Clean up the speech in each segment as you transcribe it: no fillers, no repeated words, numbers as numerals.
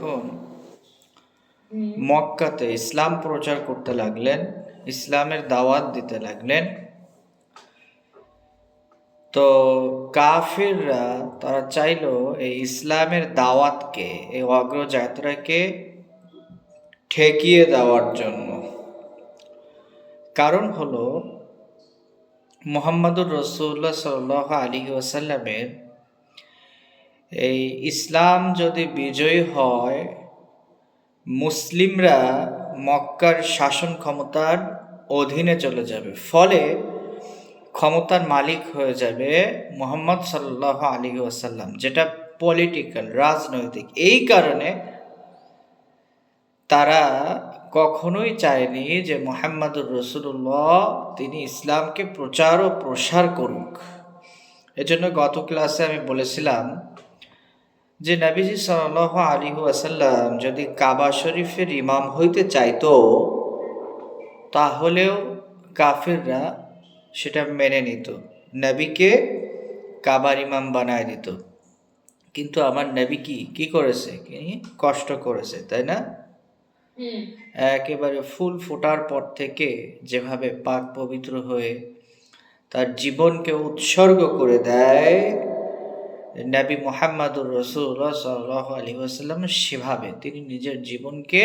যখন মক্কাতে ইসলাম প্রচার করতে লাগলেন, ইসলামের দাওয়াত দিতে লাগলেন, তো কাফিররা তারা চাইল এই ইসলামের দাওয়াতকে, এই অগ্রযাত্রাকে ঠেকিয়ে দেওয়ার জন্য। কারণ হলো মুহাম্মদুর রাসূলুল্লাহ সাল্লাল্লাহু আলাইহি ওয়াসাল্লামের এই ইসলাম যদি বিজয়ী হয়, মুসলিমরা মক্কার শাসন ক্ষমতার অধীনে চলে যাবে, ফলে ক্ষমতার মালিক হয়ে যাবে মুহাম্মদ সাল্লাল্লাহু আলাইহি ওয়াসাল্লাম, যেটা পলিটিক্যাল, রাজনৈতিক। এই কারণে তারা কখনোই চায়নি যে মুহাম্মদুর রাসূলুল্লাহ তিনি ইসলামকে প্রচার ও প্রসার করুক। এজন্য গত ক্লাসে আমি বলেছিলাম যে নবীজি সাল্লাল্লাহু আলাইহি ওয়াসাল্লাম যদি কাবা শরীফের ইমাম হইতে চাইতো, তাহলেও কাফিররা সেটা মেনে নিত, নবীকে কাবার ইমাম বানায় দিত। কিন্তু আমার নবী কি করেছে? তিনি কষ্ট করেছে, তাই না? একেবারে ফুল ফোটার পর থেকে যেভাবে পাক পবিত্র হয়ে তার জীবনকে উৎসর্গ করে দেয় নবী মুহাম্মদুর রাসূলুল্লাহ সাল্লাল্লাহু আলাইহি ওয়াসাল্লাম, সেভাবে তিনি নিজের জীবনকে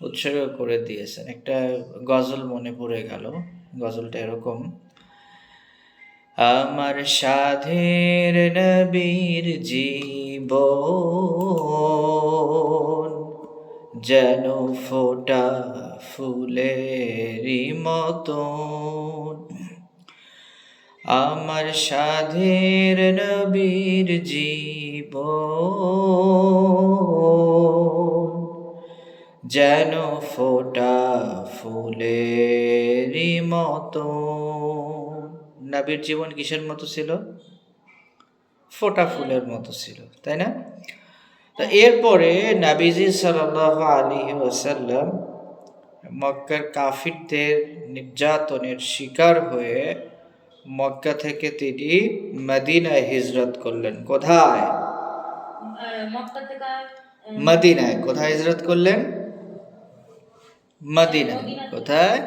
উৎসর্গ করে দিয়েছেন। একটা গজল মনে পড়ে গেল, গজলটা এরকম: আমার সাধের নবীর জীবন যেন ফোটা ফুলেরই মতন, আমার সাধের নবীর জীবন যেন ফোটা ফুলেরই মতন। নবীর জীবন কিসের মতো ছিল? ফোটা ফুলের মতো ছিল, তাই না? তো এরপরে নবীজি সাল্লাল্লাহু আলাইহি ওয়াসাল্লাম মক্কার কাফিরদের নির্যাতনের শিকার হয়ে মক্কা থেকে তিনি মদিনায় হিজরত করলেন। কোথায়? মদিনায়। কোথায় হিজরত করলেন? মদিনায়। কোথায়?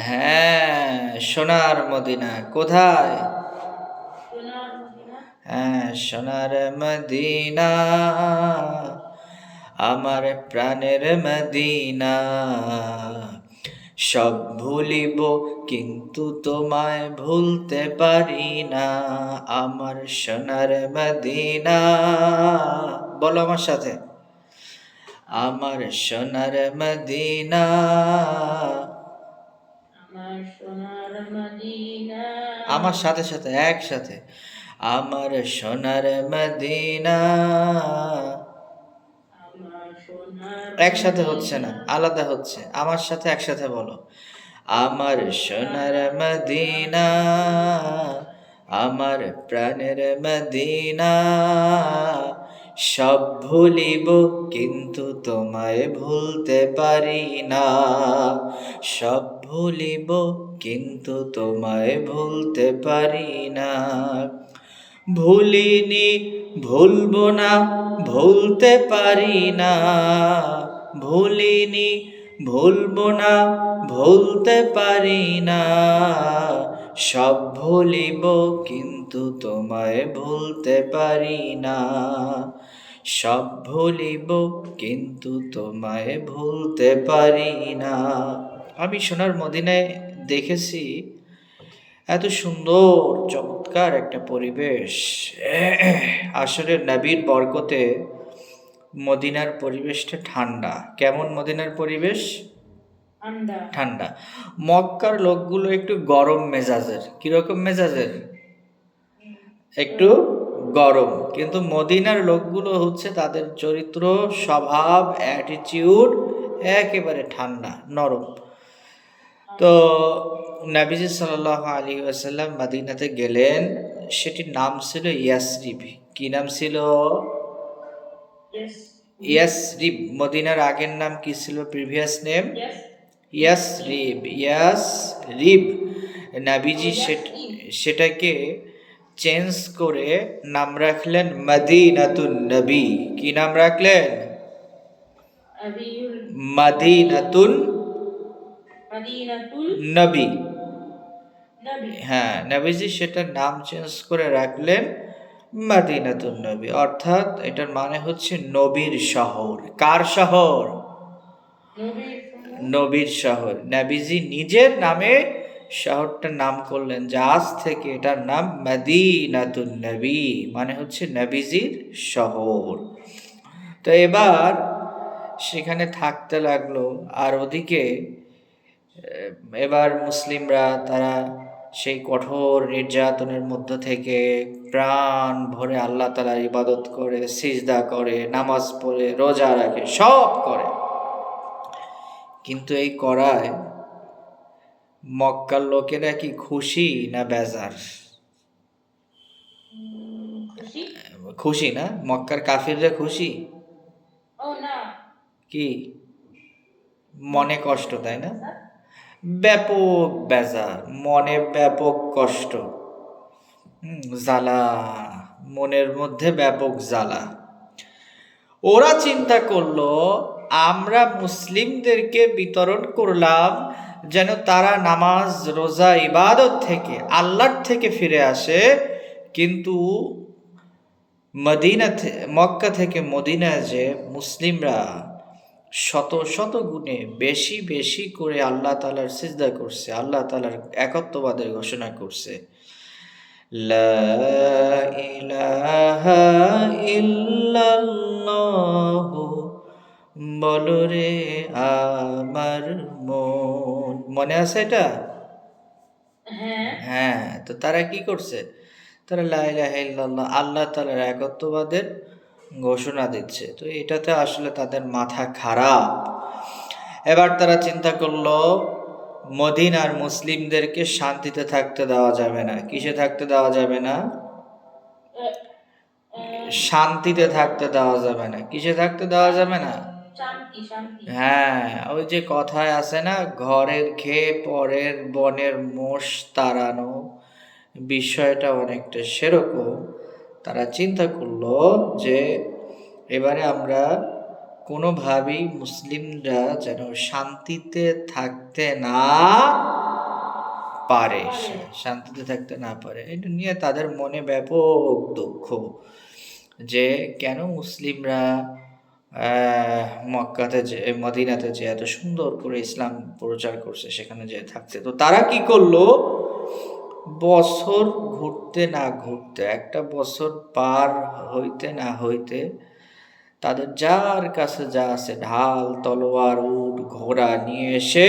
হ্যাঁ, সোনার মদিনা। কোথায়? হ্যাঁ, সোনার মদিনা, আমার প্রাণের মদিনা। সব ভুলিব কিন্তু তোমায় ভুলতে পারি না, আমার সোনার মদিনা। বলো আমার সাথে, আমার সোনার মদিনা, আমার সাথে সাথে একসাথে, আমার সোনার মদিনা। একসাথে হচ্ছে না, আলাদা হচ্ছে। আমার সাথে একসাথে বলো, আমার সোনার মদিনা, আমার প্রাণের মদিনা। সব ভুলিব কিন্তু তোমায় ভুলতে পারি না, সব ভুলিব কিন্তু তোমায় ভুলতে পারি না। ভুলিনি, ভুলবো না, ভুলতে পারি না। ভুলিনি, ভুলবো না, ভুলতে পারি না। সব ভুলিব কিন্তু তোমায় ভুলতে পারি না, সব ভুলিব কিন্তু তোমায় ভুলতে পারি না। আমি সোনার মদিনায় দেখেছি এত সুন্দর চমৎকার একটা পরিবেশ। আসলে নবীর বরকতে মদিনার পরিবেশটা ঠান্ডা। কেমন মদিনার পরিবেশ? ঠান্ডা। মক্কার লোকগুলো একটু গরম মেজাজের। কিরকম মেজাজের? একটু গরম। কিন্তু মদিনার লোকগুলো হচ্ছে তাদের চরিত্র, স্বভাব, অ্যাটিটিউড একেবারে ঠান্ডা, নরম। তো নবীজি সাল্লাল্লাহু আলাইহি ওয়াসাল্লাম মদিনাতে গেলেন, সেটির নাম ছিল ইয়াসরিব। কি নাম ছিল? ইয়াসরিব। মদিনার আগের নাম কি ছিল? প্রিভিয়াস নেম ইয়াসরিব। ইয়াসরিব। নবীজি সেটাকে চেঞ্জ করে নাম রাখলেন মদিনাতুন নবী। কি নাম রাখলেন? মদিনাতুন নবী। হ্যাঁ, নবীজি সেটার নাম চেঞ্জ করে রাখলেন মদিনাতুন নবী, অর্থাৎ এটার মানে হচ্ছে নবীর শহর। কার শহর? নবীর শহর। নবীজি নিজের নামে শহরটার নাম করলেন যে আজ থেকে এটার নাম মদিনাতুন নবী, মানে হচ্ছে নবীজির শহর। তো এবার সেখানে থাকতে লাগলো। আর ওদিকে এবার মুসলিমরা তারা সেই কঠোর নির্যাতনের মধ্য থেকে প্রাণ ভরে আল্লাহ তাআলার ইবাদত করে, সিজদা করে, নামাজ পড়ে, রোজা রাখে, সব করে। কিন্তু এই করায় মক্কার লোকেরা কি খুশি না বেজার? খুশি না? মক্কার কাফিররা খুশি? কি মনে কষ্ট, তাই না? ব্যাপক বেজার, মনে ব্যাপক কষ্ট, জ্বালা, মনের মধ্যে ব্যাপক জ্বালা। ওরা চিন্তা করলো আমরা মুসলিমদেরকে বিতরণ করলাম যেন তারা নামাজ, রোজা, ইবাদত থেকে, আল্লাহর থেকে ফিরে আসে, কিন্তু মক্কা থেকে মদিনায় যে মুসলিমরা শত শত গুণে বেশি বেশি করে আল্লাহ তাআলার সিজদা করছে, আল্লাহ তাআলার একত্ববাদের ঘোষণা করছে। লা ইলাহা ইল্লাল্লাহু বলো রে আমার মন। মনে আছে এটা? হ্যাঁ। তো তারা কি করছে? তারা লা ইলাহা ইল্লাল্লাহ, আল্লাহ তাআলার একত্ববাদের ঘোষণা দিচ্ছে। তো এটাতে আসলে তাদের মাথা খারাপ। এবার তারা চিন্তা করলো মদিনার মুসলিমদেরকে শান্তিতে থাকতে দেওয়া যাবে না। কিসে থাকতে দেওয়া যাবে না? শান্তিতে থাকতে দেওয়া যাবে না। কিসে থাকতে দেওয়া যাবে না? হ্যাঁ, ওই যে কথায় আছে না, ঘরের খেয়ে পরের বনের মোষ তাড়ানো, বিষয়টা অনেকটা সেরকম। তারা চিন্তা করলো যে এবারে আমরা কোনোভাবেই মুসলিমরা যেন শান্তিতে থাকতে না পারে, শান্তিতে থাকতে না পারে। এটা নিয়ে তাদের মনে ব্যাপক দুঃখ যে কেন মুসলিমরা মক্কাতে যে, মদিনাতে যে এত সুন্দর করে ইসলাম প্রচার করছে, সেখানে যে থাকতে। তো তারা কি করলো, বছর ঘুরতে না ঘুরতে, একটা বছর পার হইতে না হইতে তাদের যার কাছে যা আছে ঢাল, তলোয়ার, উট, ঘোড়া নিয়ে এসে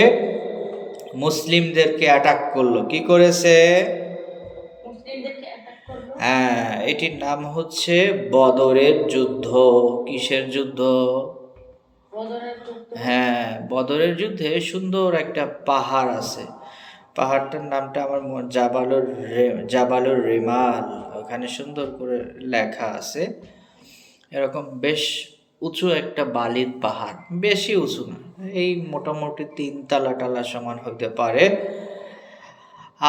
মুসলিমদেরকে অ্যাটাক করলো। কি করেছে? হ্যাঁ, এটির নাম হচ্ছে বদরের যুদ্ধ। কিসের যুদ্ধ? হ্যাঁ, বদরের যুদ্ধে সুন্দর একটা পাহাড় আছে, পাহাড়টার নামটা আমার জাবালুর রিমাল। ওখানে সুন্দর করে লেখা আছে। এরকম বেশ উঁচু একটা বালির পাহাড়, বেশি উঁচু না, এই মোটামুটি 3 তালা সমান হইতে পারে।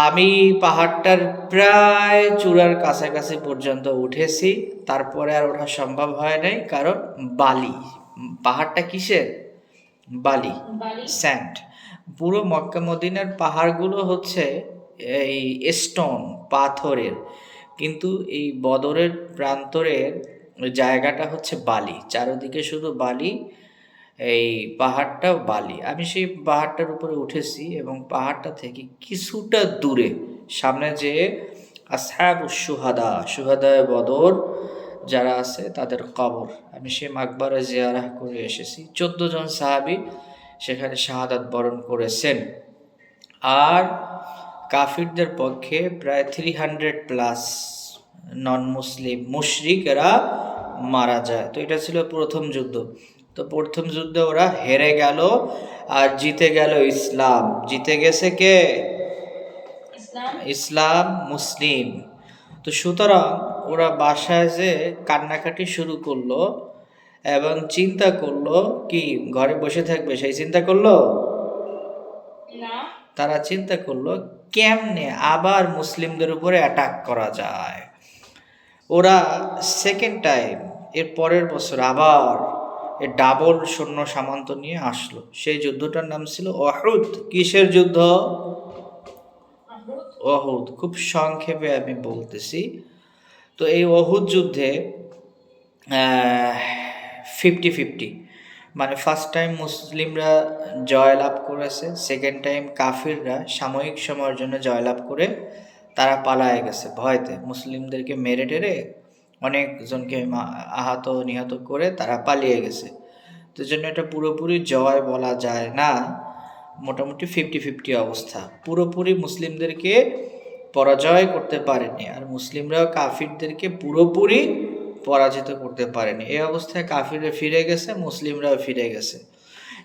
আমি পাহাড়টার প্রায় চূড়ার কাছাকাছি পর্যন্ত উঠেছি, তারপরে আর ওঠা সম্ভব হয় নাই, কারণ বালি। পাহাড়টা কিসের? বালি, স্যান্ড। পুরো মক্কা মদিনার পাহাড়গুলো হচ্ছে এই স্টোন, পাথরের, কিন্তু এই বদরের প্রান্তরের জায়গাটা হচ্ছে বালি, চারদিকে শুধু বালি, এই পাহাড়টাও বালি। আমি সেই পাহাড়টার উপরে উঠেছি এবং পাহাড়টা থেকে কিছুটা দূরে সামনে যে আসহাবুশ শুহাদা, শুহাদায়ে বদর যারা আছে তাদের কবর, আমি সেই মাকবারে জিয়ারত করে এসেছি। 14 জন সাহাবী সেখানে শাহাদাত বরণ করেছেন। আর কাফিরদের পক্ষে প্রায় 300+ নন মুসলিম মুশরিক এরা মারা যায়। তো এটা ছিল প্রথম যুদ্ধ। তো প্রথম যুদ্ধে ওরা হেরে গেল আর জিতে গেল ইসলাম। জিতে গেছে কে? ইসলাম, মুসলিম। তো সুতরাং ওরা বাসায় যে কান্নাকাটি শুরু করলো এবং চিন্তা করলো কি ঘরে বসে থাকবে, সেই চিন্তা করলো না। তারা চিন্তা করলো কেমনে আবার মুসলিমদের উপরে অ্যাটাক করা যায়। ওরা সেকেন্ড টাইম এর পরের বছর আবার এ ডাবল সৈন্য সামন্ত নিয়ে আসলো। সেই যুদ্ধটার নাম ছিল অহুদ। কিসের যুদ্ধ? অহুদ। খুব সংক্ষেপে আমি বলতেছি। তো এই অহুদ যুদ্ধে 50-50, মানে ফার্স্ট টাইম মুসলিমরা জয়লাভ করেছে, সেকেন্ড টাইম কাফিররা সাময়িক সময়ের জন্য জয়লাভ করে তারা পালায়ে গেছে ভয়তে। মুসলিমদেরকে মেরে টেরে অনেকজনকে আহত নিহত করে তারা পালিয়ে গেছে। তো জন্য এটা পুরোপুরি জয় বলা যায় না, মোটামুটি 50-50 অবস্থা। পুরোপুরি মুসলিমদেরকে পরাজয় করতে পারেনি, আর মুসলিমরাও কাফিরদেরকে পুরোপুরি পরাজিত করতে পারেনি। এই অবস্থায় কাফিররা ফিরে গেছে, মুসলিমরাও ফিরে গেছে।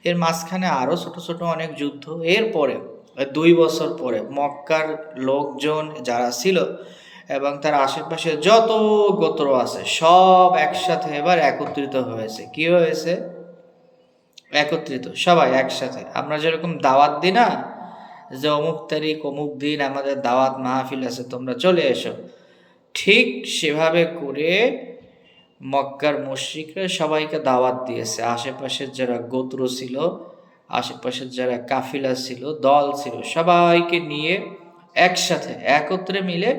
এর মাঝখানে আরও ছোট ছোট অনেক যুদ্ধ। এরপরে 2 বছর পরে মক্কার লোকজন যারা ছিল এবং তার আশেপাশে যত গোত্র আছে সব একসাথে এবার একত্রিত হয়েছে। কি হয়েছে? একত্রিত, সবাই একসাথে। আমরা যেরকম দাওয়াত দিই না, যে অমুক তারিখ অমুক দিন আমাদের দাওয়াত মাহফিল আছে, তোমরা চলে এসো, ঠিক সেভাবে করে মক্কার মুশরিকরা সবাইকে দাওয়াত দিয়েছে। আশেপাশের যারা গোত্র ছিল, আশেপাশের যারা কাফিলা ছিল, দল ছিল, সবাইকে নিয়ে একসাথে একত্রে মিলে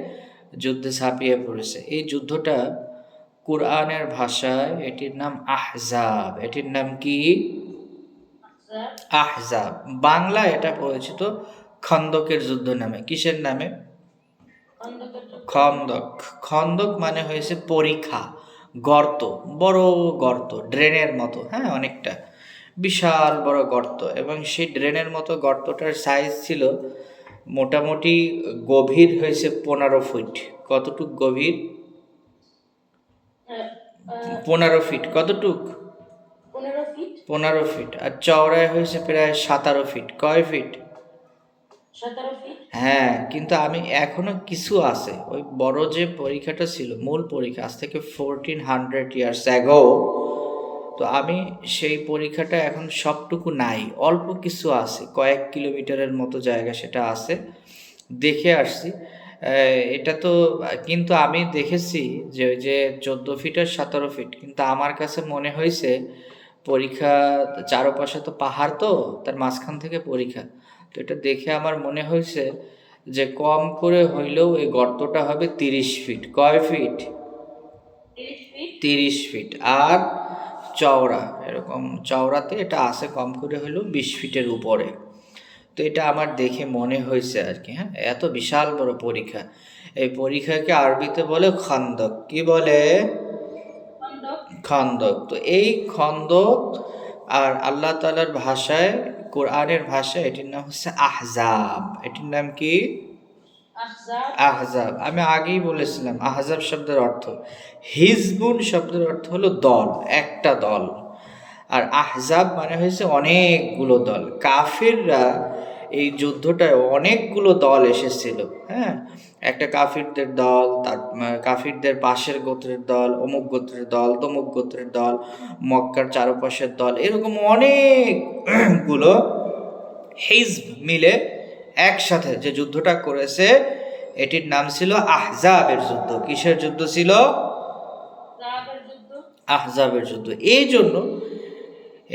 যুদ্ধে ঝাঁপিয়ে পড়েছে। এই যুদ্ধটা কুরআনের ভাষায় এটির নাম আহজাব। এটির নাম কি? আহজাব। বাংলা এটা পরিচিত খন্দকের যুদ্ধ নামে। কিসের নামে? খন্দক। খন্দক মানে হয়েছে পরিখা, গর্ত, বড় গর্ত, ড্রেনের মতো, হ্যাঁ, অনেকটা বিশাল বড় গর্ত। এবং সেই ড্রেনের মতো গর্তটার সাইজ ছিল মোটামুটি গভীর হয়েছে 15 ফিট। কতটুক গভীর? 15 ফিট। কতটুক? 15 ফিট। আর চওড়ায় হয়েছে প্রায় 17 ফিট। কয় ফিট? 17 ফিট। হ্যাঁ, কিন্তু আমি এখনো কিছু আছে। ওই বড় যে পরীক্ষাটা ছিল, মূল পরীক্ষা, আজ থেকে 1400 ইয়ার্স অ্যাগো, তো আমি সেই পরীক্ষাটা এখন সবটুকু নাই, অল্প কিছু আছে, কয়েক কিলোমিটারের মতো জায়গা সেটা আছে, দেখে আসছি। এটা তো, কিন্তু আমি দেখেছি যে ওই যে 14 ফিট আর 17 ফিট, কিন্তু আমার কাছে মনে হয়েছে পরীক্ষা চারপাশে তো পাহাড়, তো তার মাঝখান থেকে পরীক্ষা, তো এটা দেখে আমার মনে হয়েছে যে কম করে হইলেও এই গর্তটা হবে 30 ফিট। কয় ফিট? 30 ফিট। আর চওড়া, এরকম চওড়াতে এটা আছে কম করে হলেও 20 ফিটের উপরে। তো এটা আমার দেখে মনে হয়েছে আর কি। হ্যাঁ, এত বিশাল বড় পরীক্ষা। এই পরীক্ষাকে আরবিতে বলে খন্দক। কি বলে? খন্দক। তো এই খন্দক, আর আল্লাহ তাআলার ভাষায়, কোরআনের ভাষায় এটির নাম হচ্ছে আহজাব। এটির নাম কি? আহজাব। আমি আগেই বলেছিলাম আহজাব শব্দের অর্থ, হিজবুন শব্দের অর্থ হলো দল, একটা দল। আর আহজাব মানে হয়েছে অনেকগুলো দল। কাফিররা এই যুদ্ধটায় অনেকগুলো দল এসেছিল। হ্যাঁ, একটা কাফিরদের দল, তার কাফিরদের পাশের গোত্রের দল, অমুক গোত্রের দল, তমুক গোত্রের দল, মক্কার চারপাশের দল, এরকম অনেকগুলো হিজব মিলে একসাথে যে যুদ্ধটা করেছে, এটির নাম ছিল আহজাবের যুদ্ধ। কিসের যুদ্ধ ছিল? আহজাবের যুদ্ধ। এই জন্য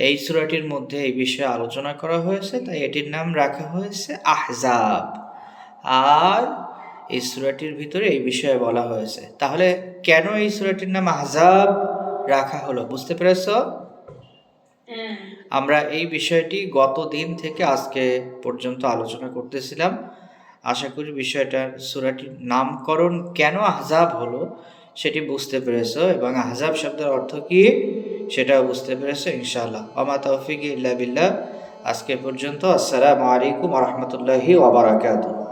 এই সূরাটির মধ্যে এই বিষয়ে আলোচনা করা হয়েছে, তাই এটির নাম রাখা হয়েছে আহজাব। আর এই সূরাটির ভিতরে এই বিষয়ে বলা হয়েছে। তাহলে কেন এই সূরাটির নাম আহজাব রাখা হলো, বুঝতে পেরেছো? আমরা এই বিষয়টি গত দিন থেকে আজকে পর্যন্ত আলোচনা করতেছিলাম। আশা করি বিষয়টা, সূরাটির নামকরণ কেন আহজাব হলো সেটি বুঝতে পেরেছো, এবং আহজাব শব্দের অর্থ কি সেটাও বুঝতে পেরেছো ইনশাআল্লাহ। ওয়া মা তাওফীকি ইল্লা বিল্লাহ। আজকে পর্যন্ত। আসসালামু আলাইকুম ওয়া রাহমাতুল্লাহি ওয়া বারাকাতুহু।